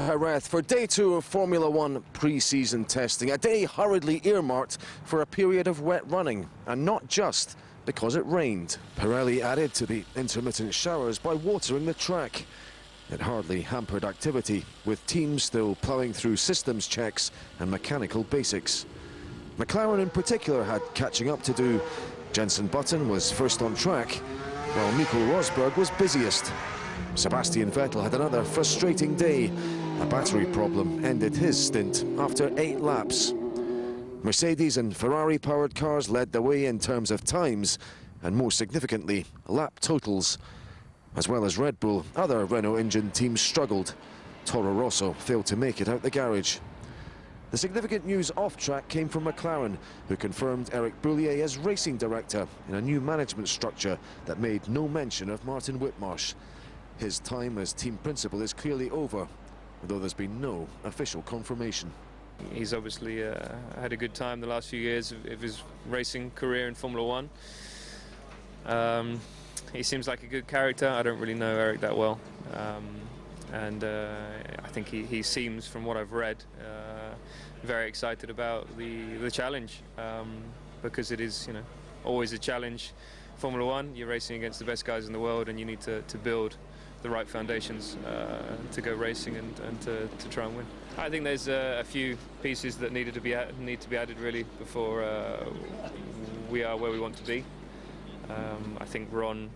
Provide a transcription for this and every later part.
Jerez for day 2 of Formula One pre-season testing, a day hurriedly earmarked for a period of wet running, and not just because it rained. Pirelli added to the intermittent showers by watering the track. It hardly hampered activity, with teams still ploughing through systems checks and mechanical basics. McLaren in particular had catching up to do. Jenson Button was first on track, while Nico Rosberg was busiest. Sebastian Vettel had another frustrating day. A battery problem ended his stint after 8 laps. Mercedes and Ferrari-powered cars led the way in terms of times, and more significantly, lap totals. As well as Red Bull, other Renault engine teams struggled. Toro Rosso failed to make it out the garage. The significant news off-track came from McLaren, who confirmed Eric Boullier as racing director in a new management structure that made no mention of Martin Whitmarsh. His time as team principal is clearly over, although there's been no official confirmation. He's obviously had a good time the last few years of his racing career in Formula One. He seems like a good character. I don't really know Eric that well. I think he seems, from what I've read, very excited about the challenge, because it is, always a challenge. Formula One, you're racing against the best guys in the world, and you need to build the right foundations to go racing and to try and win. I think there's a few pieces that need to be added really before we are where we want to be. I think Ron's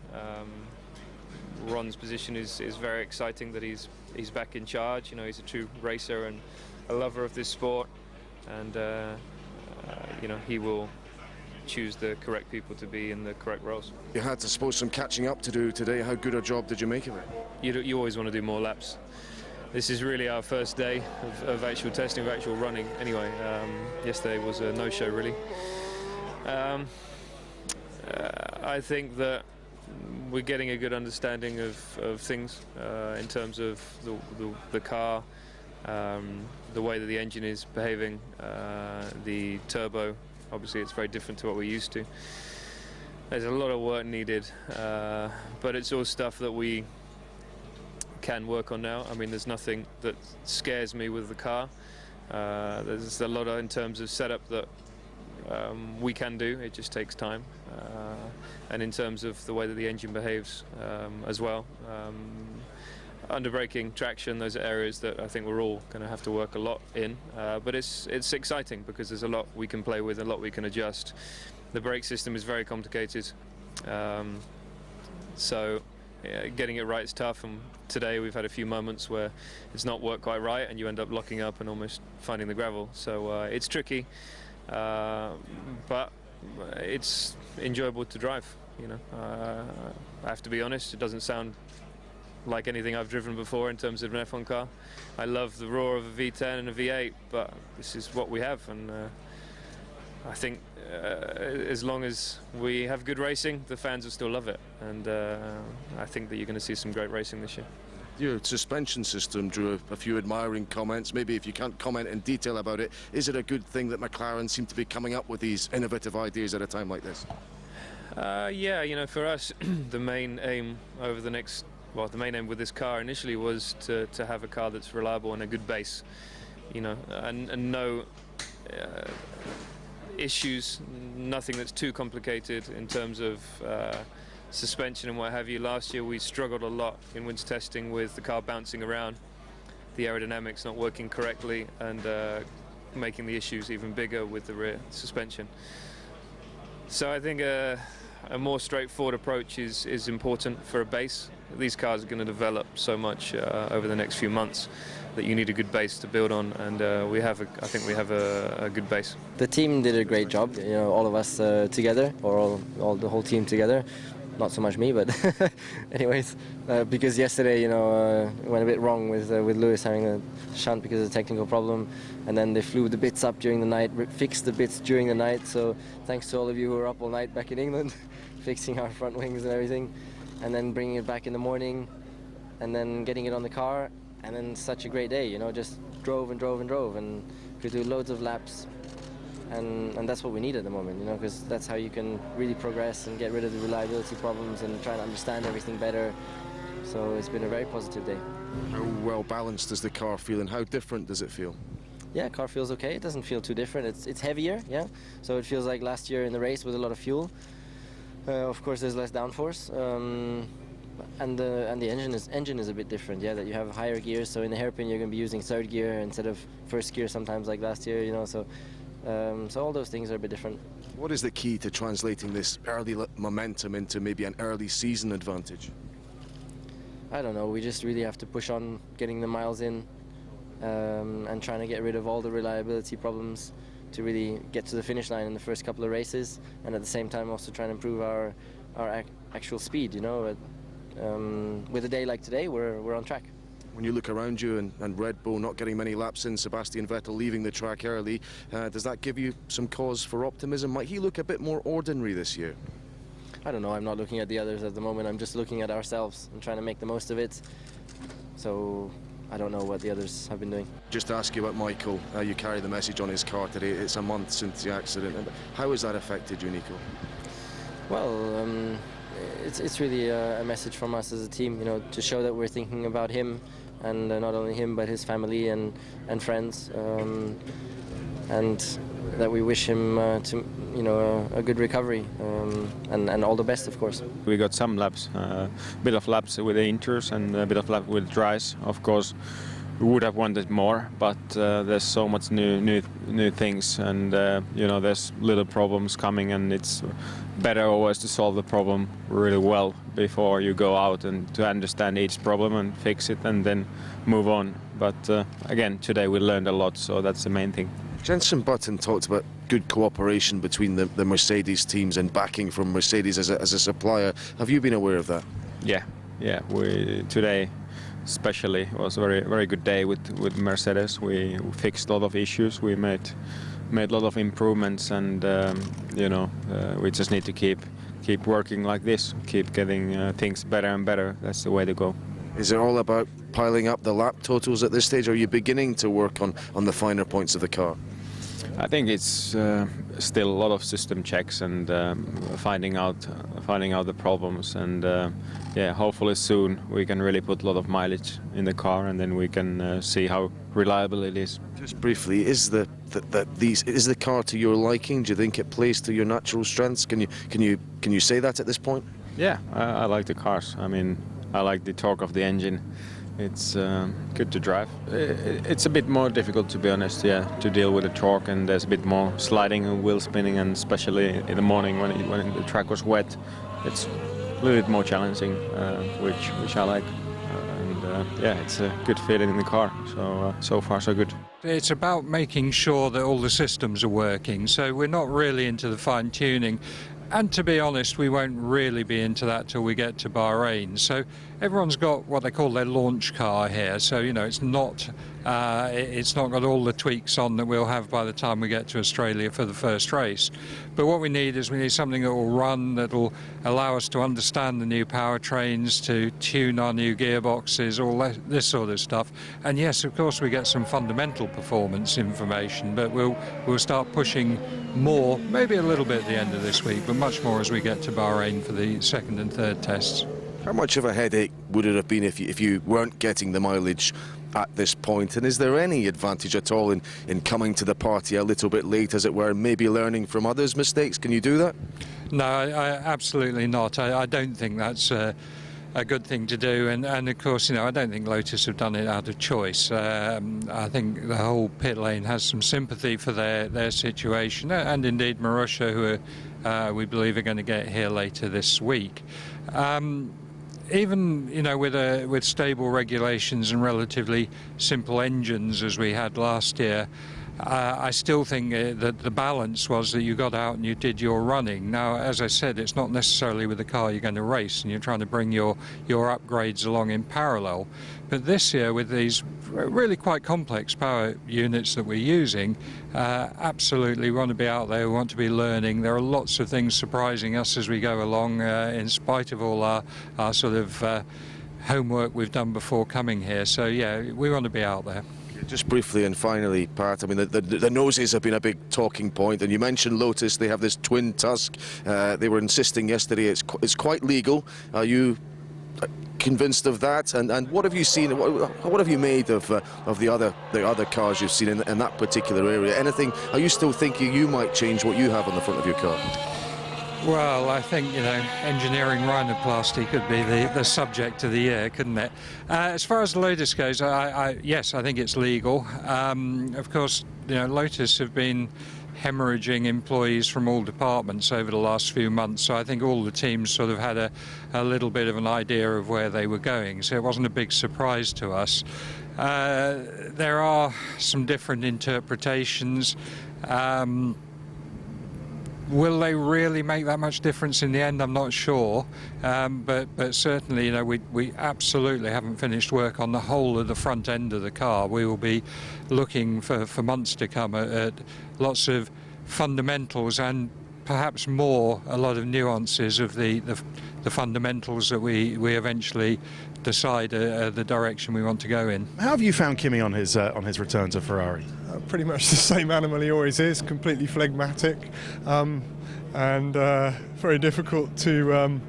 position is very exciting, that he's back in charge. He's a true racer and a lover of this sport, and he will choose the correct people to be in the correct roles. You had, I suppose, some catching up to do today. How good a job did you make of it? You always want to do more laps. This is really our first day of actual testing, of actual running. Anyway, yesterday was a no-show really. I think that we're getting a good understanding of things in terms of the car, the way that the engine is behaving, the turbo. Obviously it's very different to what we're used to. There's a lot of work needed, but it's all stuff that we can work on now. I mean, there's nothing that scares me with the car. There's a lot in terms of setup that we can do. It just takes time, and in terms of the way that the engine behaves as well, under braking, traction, those are areas that I think we're all going to have to work a lot in, but it's exciting because there's a lot we can play with, a lot we can adjust. The brake system is very complicated, so getting it right is tough, and today we've had a few moments where it's not worked quite right and you end up locking up and almost finding the gravel, so it's tricky. But it's enjoyable to drive. I have to be honest, it doesn't sound like anything I've driven before in terms of an F1 car. I love the roar of a V10 and a V8, but this is what we have, and I think as long as we have good racing, the fans will still love it, and I think that you're going to see some great racing this year. Your suspension system drew a few admiring comments. Maybe if you can't comment in detail about it, is it a good thing that McLaren seem to be coming up with these innovative ideas at a time like this? Yeah, for us, the main aim over the next, the main aim with this car initially was to have a car that's reliable and a good base, and no issues, nothing that's too complicated in terms of suspension and what have you. Last year we struggled a lot in winter testing with the car bouncing around, the aerodynamics not working correctly, and making the issues even bigger with the rear suspension. So I think a more straightforward approach is important for a base. These cars are going to develop so much over the next few months that you need a good base to build on, and I think we have a good base. The team did a great job, all of us together, or the whole team together. Not so much me, but anyways, because yesterday, went a bit wrong with Lewis having a shunt because of a technical problem, and then they flew the bits up during the night, fixed the bits during the night, so thanks to all of you who were up all night back in England, fixing our front wings and everything, and then bringing it back in the morning, and then getting it on the car, and then such a great day, just drove and drove and drove, and could do loads of laps. And that's what we need at the moment, because that's how you can really progress and get rid of the reliability problems and try to understand everything better. So it's been a very positive day. How well balanced does the car feel, and how different does it feel? Yeah, car feels okay. It doesn't feel too different. It's heavier, yeah. So it feels like last year in the race with a lot of fuel. Of course, there's less downforce, and the engine is a bit different. Yeah, that you have higher gears. So in the hairpin, you're going to be using third gear instead of first gear sometimes, like last year. You know, so all those things are a bit different. What is the key to translating this early momentum into maybe an early season advantage? I don't know. We just really have to push on getting the miles in. And trying to get rid of all the reliability problems to really get to the finish line in the first couple of races, and at the same time also trying to improve our actual speed. You know, with a day like today, we're on track. When you look around you and Red Bull not getting many laps in, Sebastian Vettel leaving the track early, does that give you some cause for optimism? Might he look a bit more ordinary this year? I don't know. I'm not looking at the others at the moment. I'm just looking at ourselves and trying to make the most of it. So I don't know what the others have been doing. Just to ask you about Michael, you carry the message on his car today. It's a month since the accident. How has that affected you, Nico? Well, it's really a message from us as a team, you know, to show that we're thinking about him, and not only him but his family and friends, and that we wish him to, you know, a good recovery, and all the best, of course. We got some laps, a bit of laps with the inters and a bit of laps with dries. Of course, we would have wanted more, but there's so much new things, and you know, there's little problems coming, and it's better always to solve the problem really well before you go out, and to understand each problem and fix it and then move on. But again, today we learned a lot, so that's the main thing. Jenson Button talked about good cooperation between the Mercedes teams and backing from Mercedes as a supplier. Have you been aware of that? Yeah. Today especially was a very good day with Mercedes. We fixed a lot of issues. We made a lot of improvements, and you know, we just need to keep working like this, keep getting things better and better. That's the way to go. Is it all about piling up the lap totals at this stage, or are you beginning to work on the finer points of the car? I think it's still a lot of system checks and finding out the problems, and yeah, hopefully soon we can really put a lot of mileage in the car, and then we can see how reliable it is. Just briefly, is the car to your liking? Do you think it plays to your natural strengths? Can you say that at this point? Yeah, I like the cars. I mean, I like the torque of the engine. It's good to drive. It's a bit more difficult, to be honest, yeah, to deal with the torque, and there's a bit more sliding and wheel spinning, and especially in the morning when the track was wet, it's a little bit more challenging, which I like. Yeah, it's a good feeling in the car, so far so good. It's about making sure that all the systems are working, so we're not really into the fine-tuning. And to be honest, we won't really be into that till we get to Bahrain. So everyone's got what they call their launch car here. So, you know, it's not got all the tweaks on that we'll have by the time we get to Australia for the first race. But what we need something that will run, that will allow us to understand the new powertrains, to tune our new gearboxes, all this sort of stuff. And yes, of course, we get some fundamental performance information, but we'll start pushing more, maybe a little bit at the end of this week, but much more as we get to Bahrain for the second and third tests. How much of a headache would it have been if you weren't getting the mileage at this point? And is there any advantage at all in coming to the party a little bit late, as it were, and maybe learning from others' mistakes? Can you do that? No, absolutely not. I don't think that's a good thing to do, and of course, you know, I don't think Lotus have done it out of choice. I think the whole pit lane has some sympathy for their situation, and indeed Marussia, who we believe are going to get here later this week. Even, you know, with stable regulations and relatively simple engines as we had last year, I still think that the balance was that you got out and you did your running. Now, as I said, it's not necessarily with the car you're going to race, and you're trying to bring your upgrades along in parallel. But this year, with these really quite complex power units that we're using, absolutely we want to be out there, we want to be learning. There are lots of things surprising us as we go along, in spite of all our sort of homework we've done before coming here. So yeah, we want to be out there. Just briefly and finally, Pat, I mean, the noses have been a big talking point, and you mentioned Lotus. They have this twin tusk. They were insisting yesterday it's quite legal. Are you convinced of that? And what have you seen? What have you made of the other cars you've seen in that particular area? Anything? Are you still thinking you might change what you have on the front of your car? Well, I think, engineering rhinoplasty could be the subject of the year, couldn't it? As far as Lotus goes, yes, I think it's legal. Of course, Lotus have been hemorrhaging employees from all departments over the last few months, so I think all the teams sort of had a little bit of an idea of where they were going, so it wasn't a big surprise to us. There are some different interpretations. Will they really make that much difference in the end? I'm not sure, but certainly, we absolutely haven't finished work on the whole of the front end of the car. We will be looking for months to come at lots of fundamentals and perhaps more, a lot of nuances of the fundamentals that we eventually decide the direction we want to go in. How have you found Kimi on his return to Ferrari? Pretty much the same animal he always is, completely phlegmatic, and very difficult to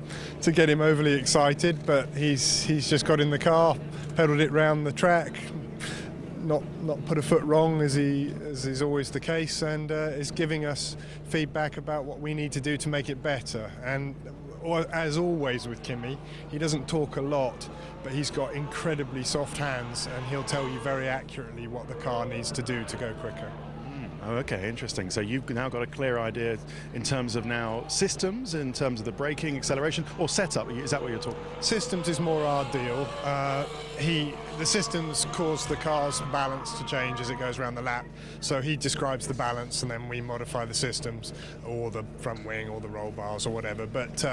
get him overly excited. But he's just got in the car, pedalled it round the track, not put a foot wrong as is always the case, and is giving us feedback about what we need to do to make it better. And as always with Kimi, he doesn't talk a lot, but he's got incredibly soft hands, and he'll tell you very accurately what the car needs to do to go quicker. Oh, okay, interesting. So you've now got a clear idea in terms of now systems, in terms of the braking, acceleration, or setup. Is that what you're talking about? Systems is more our deal. The systems cause the car's balance to change as it goes around the lap. So he describes the balance, and then we modify the systems, or the front wing, or the roll bars, or whatever. But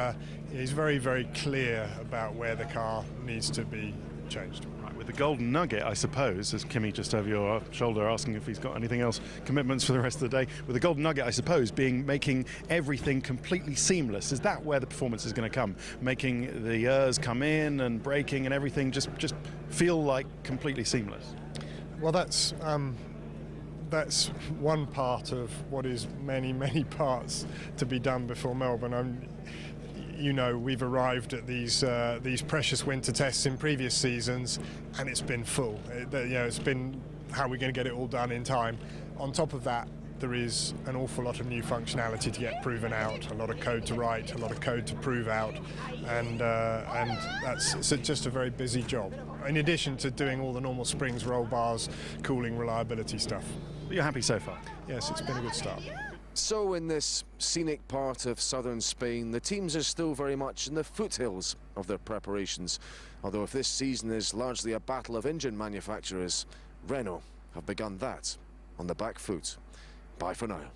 he's very, very clear about where the car needs to be changed. With the golden nugget, I suppose, as Kimi just over your shoulder asking if he's got anything else, commitments for the rest of the day, with the golden nugget, I suppose, making everything completely seamless. Is that where the performance is going to come? Making the ears come in and braking and everything just feel like completely seamless? Well, that's one part of what is many, many parts to be done before Melbourne. We've arrived at these precious winter tests in previous seasons, and it's been full. It's been how we're going to get it all done in time. On top of that, there is an awful lot of new functionality to get proven out, a lot of code to write, a lot of code to prove out, and that's just a very busy job. In addition to doing all the normal springs, roll bars, cooling, reliability stuff. But you're happy so far? Yes, it's been a good start. So in this scenic part of southern Spain, the teams are still very much in the foothills of their preparations. Although if this season is largely a battle of engine manufacturers, Renault have begun that on the back foot. Bye for now.